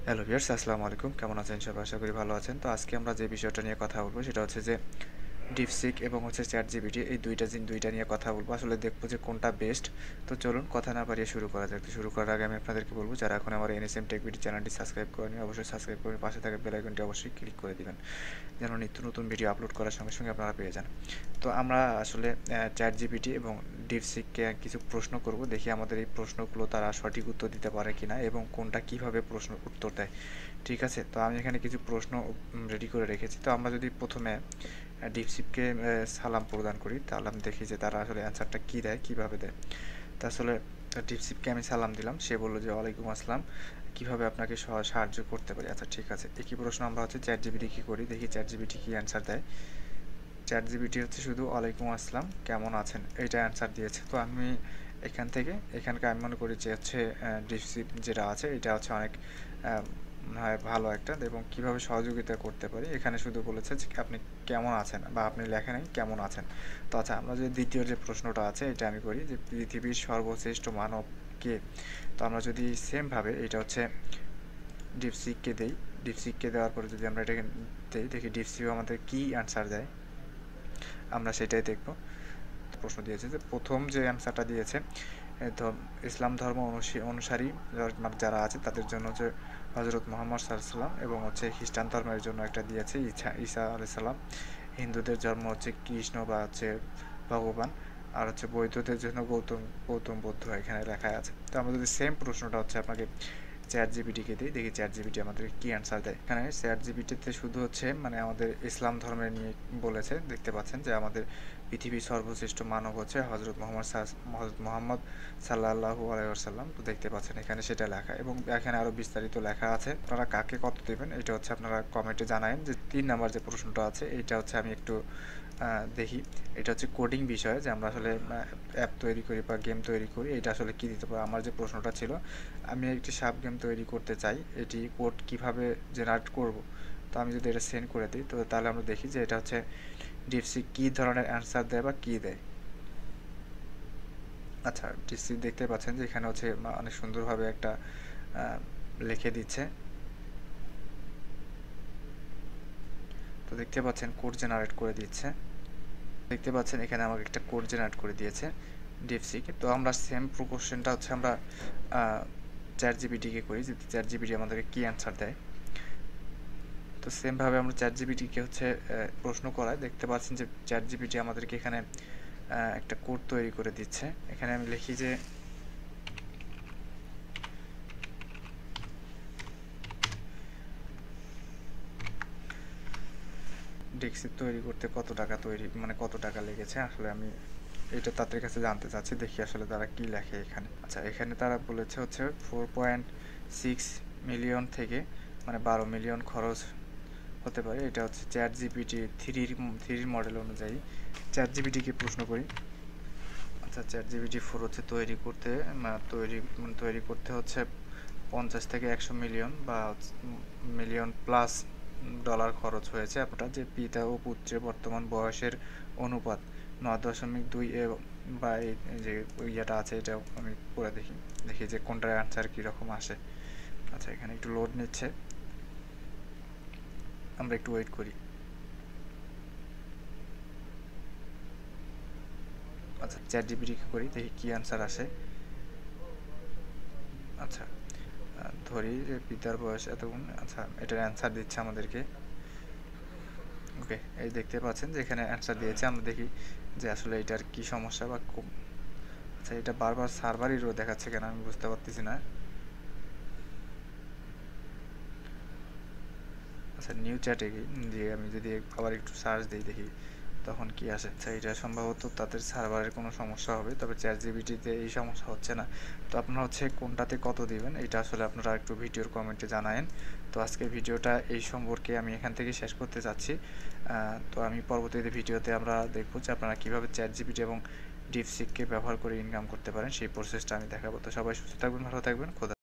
Hello viewers, আসসালামু আলাইকুম। কেমন আছেন সবাই? আশা করি ভালো আছেন। তো আজকে আমরা যে বিষয়টা নিয়ে কথা বলব সেটা হচ্ছে যে ডিপসিক এবং ChatGPT এই ২টা নিয়ে কথা বলব। আসলে দেখব যে কোনটা বেস্ট। তো চলুন কথা না বাড়িয়ে শুরু করা যাক। তো শুরু করার আগে আমি আপনাদেরকে বলব, যারা এখন আমার NSM Tech Video চ্যানেলটি সাবস্ক্রাইব করেনি অবশ্যই সাবস্ক্রাইব করে পাশে থাকা বেল আইকনটি অবশ্যই ক্লিক করে দিবেন। যেন নিত্য নতুন ভিডিও আপলোড করার সঙ্গে সঙ্গে আপনারা পেয়ে যান। তো আমরা আসলে ChatGPT এবং ডিপসিককে কিছু প্রশ্ন করব। দেখি আমাদের এই প্রশ্নগুলো তারা সঠিক উত্তর দিতে পারে কিনা এবং কোনটা কিভাবে প্রশ্ন উত্তর দেয়। ঠিক আছে? তো আমি এখানে কিছু প্রশ্ন রেডি করে রেখেছি। তো আমরা যদি প্রথমে ডিপসিককে সালাম প্রদান করি, তাহলে আমি দেখি যে তারা আসলে অ্যান্সারটা কী দেয়, কীভাবে দেয়। তো আসলে ডিপসিককে আমি সালাম দিলাম। সে বলল যে, "ওয়ালাইকুম আসসালাম। কিভাবে আপনাকে সাহায্য করতে পারি?" আচ্ছা, ঠিক আছে। একই প্রশ্ন আমরা হচ্ছে ChatGPT কি করি, দেখি ChatGPT কি অ্যান্সার দেয়। ChatGPT হচ্ছে শুধু "ওয়ালাইকুম আসসালাম, কেমন আছেন?" এইটা অ্যান্সার দিয়েছে। তো আমি এখানকার আমি মনে করি যে হচ্ছে ডিপসিক যেটা আছে এটা হচ্ছে অনেক মনে হয় ভালো একটা, এবং কিভাবে সহযোগিতা করতে পারি এখানে শুধু বলেছে যে আপনি কেমন আছেন, বা আপনি লেখেন নাই কেমন আছেন। তো আচ্ছা, আমরা যে দ্বিতীয় যে প্রশ্নটা আছে এটা আমি করি যে পৃথিবীর সর্বশ্রেষ্ঠ মানব কে? তো আমরা যদি সেমভাবে এটা হচ্ছে ডিপসিককে দেই, ডিপসিককে দেওয়ার পরে যদি আমরা এটাকে দেই, দেখি ডিপসিকও আমাদের কী অ্যান্সার দেয়, আমরা সেটাই দেখব। প্রশ্ন দিয়েছে যে প্রথম যে অ্যান্সারটা দিয়েছে, ইসলাম ধর্ম অনুসারী যারা আছে তাদের জন্য হচ্ছে হজরত মুহাম্মদ সাল্লাল্লাহু আলাইহি ওয়াসাল্লাম, এবং হচ্ছে খ্রিস্টান ধর্মের জন্য একটা দিয়েছে ঈসা আলাইহিস সালাম, হিন্দুদের জন্ম হচ্ছে কৃষ্ণ বা হচ্ছে ভগবান, আর হচ্ছে বৌদ্ধদের জন্য গৌতম বুদ্ধ এখানে লেখা আছে। তো আমরা যদি সেম প্রশ্নটা হচ্ছে আপনাকে ChatGPT-কে দিই, দেখি ChatGPT আমাদেরকে কী অ্যান্সার দেয়। এখানে ChatGPT-তে শুধু হচ্ছে মানে আমাদের ইসলাম ধর্মের নিয়ে বলেছে। দেখতে পাচ্ছেন যে আমাদের পৃথিবীর সর্বশ্রেষ্ঠ মানব হচ্ছে হজরত মুহাম্মদ সাল্লাল্লাহু আলাইহি ওয়াসাল্লাম। তো দেখতে পাচ্ছেন এখানে সেটা লেখা, এবং এখানে আরও বিস্তারিত লেখা আছে। আপনারা কাকে কত দেবেন এটা হচ্ছে আপনারা কমেন্টে জানাবেন। যে ৩ নাম্বার যে প্রশ্নটা আছে এইটা হচ্ছে আমি একটু দেখি। এটা হচ্ছে কোডিং বিষয়ে, যে আমরা আসলে অ্যাপ তৈরি করি বা গেম তৈরি করি, এটা আসলে কী দিতে পারে। আমার যে প্রশ্নটা ছিল, আমি একটি সাব গেম তৈরি করতে চাই, এটি কোড কীভাবে জেনারেট করব। তো আমি যদি এটা সেন্ড করে দিই, তো তাহলে আমরা দেখি যে এটা হচ্ছে ডিপসিক কী ধরনের অ্যান্সার দেয় বা কী দেয়। আচ্ছা, ডিপসিক দেখতে পাচ্ছেন যে এখানে হচ্ছে অনেক সুন্দরভাবে একটা লিখে দিচ্ছে। তো দেখতে পাচ্ছেন কোড জেনারেট করে দিচ্ছে। দেখতে পাচ্ছেন এখানে আমাকে একটা কোড জেনারেট করে দিয়েছে ডিপসিক। তো আমরা সেম কোশ্চেনটা হচ্ছে আমরা ChatGPT-কে করি, যে ChatGPT আমাদেরকে কী অ্যান্সার দেয়। তো সেমভাবে আমরা ChatGPT-কে হচ্ছে প্রশ্ন করাই। দেখতে পাচ্ছেন যে ChatGPT আমাদেরকে এখানে একটা কোড তৈরি করে দিচ্ছে। এখানে আমি লিখি যে ডিপসিক তৈরি করতে কত টাকা লেগেছে। আসলে আমি এটা তাদের কাছে জানতে চাচ্ছি, দেখি আসলে তারা কি লেখে এখানে। আচ্ছা, এখানে তারা বলেছে হচ্ছে 4.6 মিলিয়ন থেকে মানে 12 মিলিয়ন খরচ হতে পারে। এটা হচ্ছে ChatGPT 3 মডেল অনুযায়ী। ChatGPT-কে প্রশ্ন করি। আচ্ছা, ChatGPT 4 হচ্ছে তৈরি করতে হচ্ছে 50 থেকে 100 মিলিয়ন বা মিলিয়ন প্লাস ডলার খরচ হয়েছে। আপনার যে পিতা ও পুত্রের বর্তমান বয়সের অনুপাত 9.2 বা এই যে ইয়েটা আছে, এটাও আমি পড়ে দেখি যে কোনটার অ্যান্সার কীরকম আসে। আচ্ছা, এখানে একটু লোড নিচ্ছে, আমরা একটু ওয়েট করি। আচ্ছা, ChatGPT-কে করি, দেখি কী অ্যান্সার আসে। আচ্ছা, ধরি যে পিতার বয়স এতগুণ। আচ্ছা, এটার অ্যান্সার দিচ্ছে আমাদেরকে। ওকে, এই দেখতে পাচ্ছেন যে এখানে অ্যান্সার দিয়েছে। আমরা দেখি যে আসলে এটার কি সমস্যা বা আচ্ছা, এটা বারবার সার্ভার এরর দেখাচ্ছে কেন আমি বুঝতে পারতেছি না। আচ্ছা, নিউ চ্যাটে গিয়ে আমি যদি আবার একটু সার্চ দিই, দেখি তখন কি আসে। আচ্ছা, এটা সম্ভবত তাদের সার্ভারের কোনো সমস্যা হবে, তবে ChatGPT-তে এই সমস্যা হচ্ছে না। তো আপনারা হচ্ছে কোনটাতে কত দিবেন এটা আসলে আপনারা একটু ভিডিওর কমেন্টে জানায়েন। তো আজকের ভিডিওটা এই সম্পর্কে আমি এখান থেকে শেষ করতে চাচ্ছি। তো আমি পরবর্তীতে ভিডিওতে আমরা দেখব যে আপনারা কীভাবে ChatGPT এবং ডিপসিককে ব্যবহার করে ইনকাম করতে পারেন, সেই প্রসেসটা আমি দেখাবো। তো সবাই সুস্থ থাকবেন, ভালো থাকবেন। খোদা